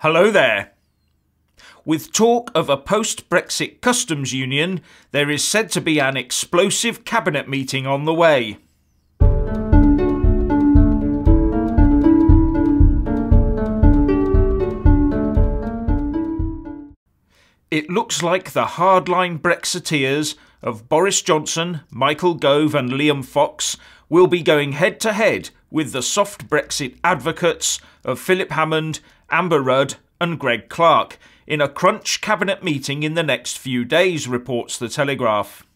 Hello there. With talk of a post-Brexit customs union, there is said to be an explosive cabinet meeting on the way. It looks like the hardline Brexiteers of Boris Johnson, Michael Gove and Liam Fox will be going head-to-head with the soft Brexit advocates of Philip Hammond, Amber Rudd and Greg Clark in a crunch cabinet meeting in the next few days, reports the Telegraph.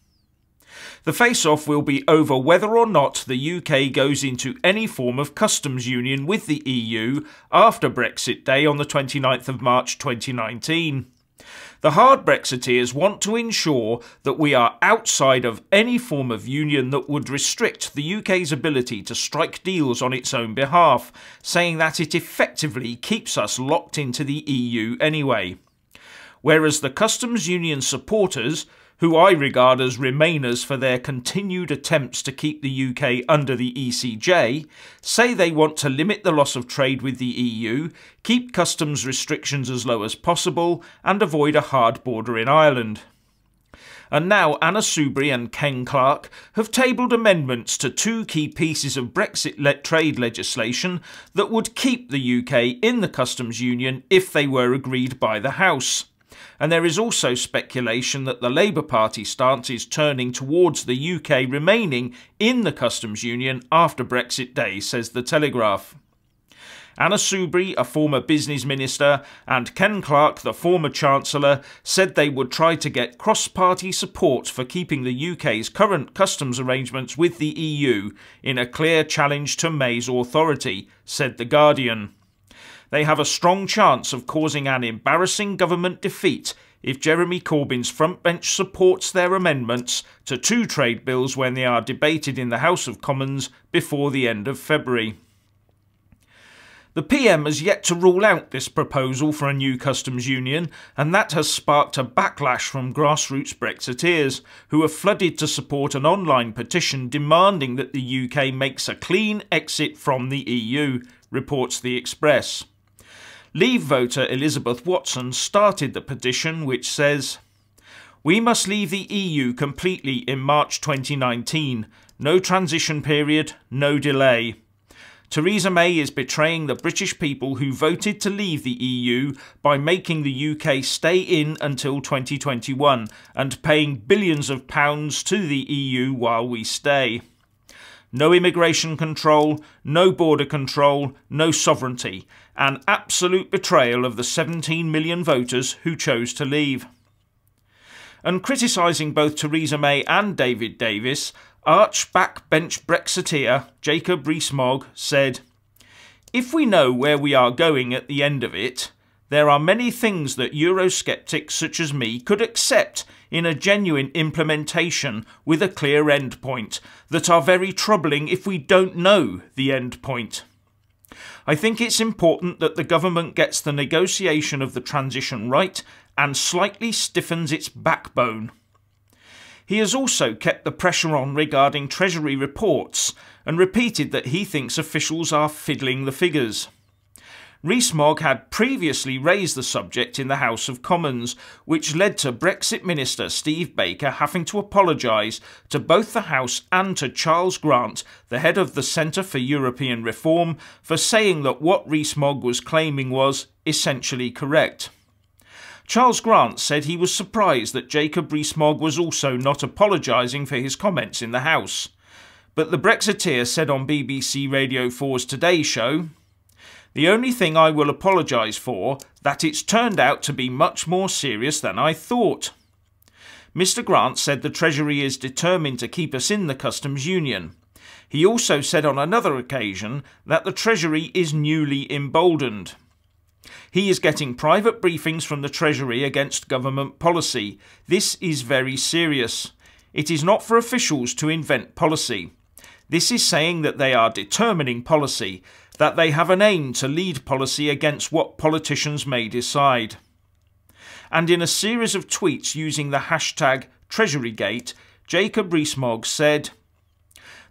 The face-off will be over whether or not the UK goes into any form of customs union with the EU after Brexit Day on the 29th of March 2019. The hard Brexiteers want to ensure that we are outside of any form of union that would restrict the UK's ability to strike deals on its own behalf, saying that it effectively keeps us locked into the EU anyway. Whereas the customs union supporters, who I regard as remainers for their continued attempts to keep the UK under the ECJ, say they want to limit the loss of trade with the EU, keep customs restrictions as low as possible, and avoid a hard border in Ireland. And now Anna Soubry and Ken Clarke have tabled amendments to two key pieces of Brexit trade legislation that would keep the UK in the customs union if they were agreed by the House. And there is also speculation that the Labour Party stance is turning towards the UK remaining in the customs union after Brexit Day, says the Telegraph. Anna Soubry, a former business minister, and Ken Clarke, the former Chancellor, said they would try to get cross-party support for keeping the UK's current customs arrangements with the EU in a clear challenge to May's authority, said The Guardian. They have a strong chance of causing an embarrassing government defeat if Jeremy Corbyn's frontbench supports their amendments to two trade bills when they are debated in the House of Commons before the end of February. The PM has yet to rule out this proposal for a new customs union, and that has sparked a backlash from grassroots Brexiteers, who have flooded to support an online petition demanding that the UK makes a clean exit from the EU, reports The Express. Leave voter Elizabeth Watson started the petition, which says, "We must leave the EU completely in March 2019. No transition period, no delay. Theresa May is betraying the British people who voted to leave the EU by making the UK stay in until 2021 and paying billions of pounds to the EU while we stay. No immigration control, no border control, no sovereignty. An absolute betrayal of the 17 million voters who chose to leave." And criticising both Theresa May and David Davis, arch backbench Brexiteer Jacob Rees-Mogg said, "If we know where we are going at the end of it, there are many things that Eurosceptics such as me could accept in a genuine implementation with a clear end point that are very troubling if we don't know the end point. I think it's important that the government gets the negotiation of the transition right and slightly stiffens its backbone." He has also kept the pressure on regarding Treasury reports and repeated that he thinks officials are fiddling the figures. Rees-Mogg had previously raised the subject in the House of Commons, which led to Brexit Minister Steve Baker having to apologise to both the House and to Charles Grant, the head of the Centre for European Reform, for saying that what Rees-Mogg was claiming was essentially correct. Charles Grant said he was surprised that Jacob Rees-Mogg was also not apologising for his comments in the House. But the Brexiteer said on BBC Radio 4's Today Show, "The only thing I will apologise for, that it's turned out to be much more serious than I thought." Mr Grant said the Treasury is determined to keep us in the customs union. He also said on another occasion that the Treasury is newly emboldened. He is getting private briefings from the Treasury against government policy. This is very serious. It is not for officials to invent policy. This is saying that they are determining policy, that they have an aim to lead policy against what politicians may decide. And in a series of tweets using the hashtag Treasurygate, Jacob Rees-Mogg said,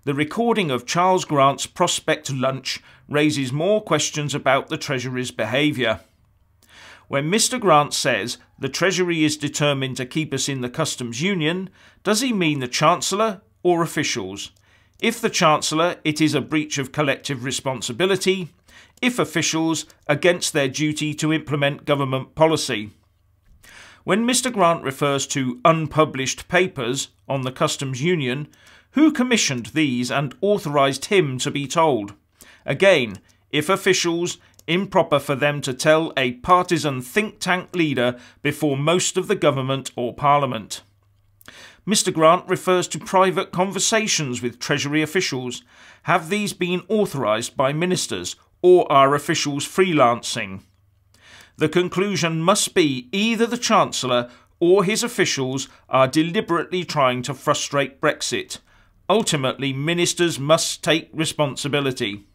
"The recording of Charles Grant's prospect lunch raises more questions about the Treasury's behaviour. When Mr. Grant says the Treasury is determined to keep us in the customs union, does he mean the Chancellor or officials? If the Chancellor, it is a breach of collective responsibility. If officials, against their duty to implement government policy. When Mr. Grant refers to unpublished papers on the customs union, who commissioned these and authorised him to be told? Again, if officials, improper for them to tell a partisan think tank leader before most of the government or parliament. Mr. Grant refers to private conversations with Treasury officials. Have these been authorised by ministers, or are officials freelancing? The conclusion must be either the Chancellor or his officials are deliberately trying to frustrate Brexit. Ultimately, ministers must take responsibility.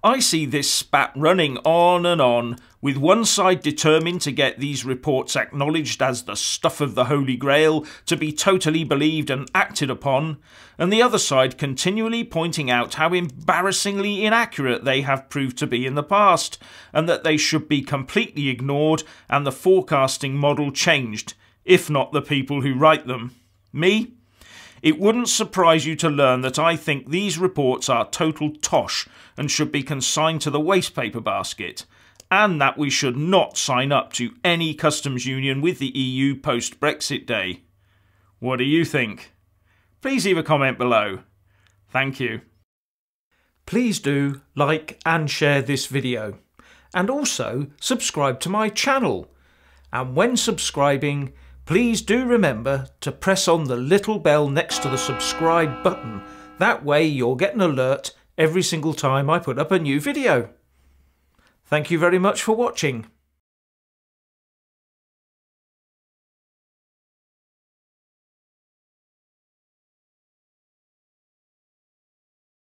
I see this spat running on and on, with one side determined to get these reports acknowledged as the stuff of the Holy Grail to be totally believed and acted upon, and the other side continually pointing out how embarrassingly inaccurate they have proved to be in the past, and that they should be completely ignored and the forecasting model changed, if not the people who write them. Me? It wouldn't surprise you to learn that I think these reports are total tosh and should be consigned to the wastepaper basket, and that we should not sign up to any customs union with the EU post-Brexit day. What do you think? Please leave a comment below. Thank you. Please do like and share this video, and also subscribe to my channel. And when subscribing, please do remember to press on the little bell next to the subscribe button. That way you'll get an alert every single time I put up a new video. Thank you very much for watching.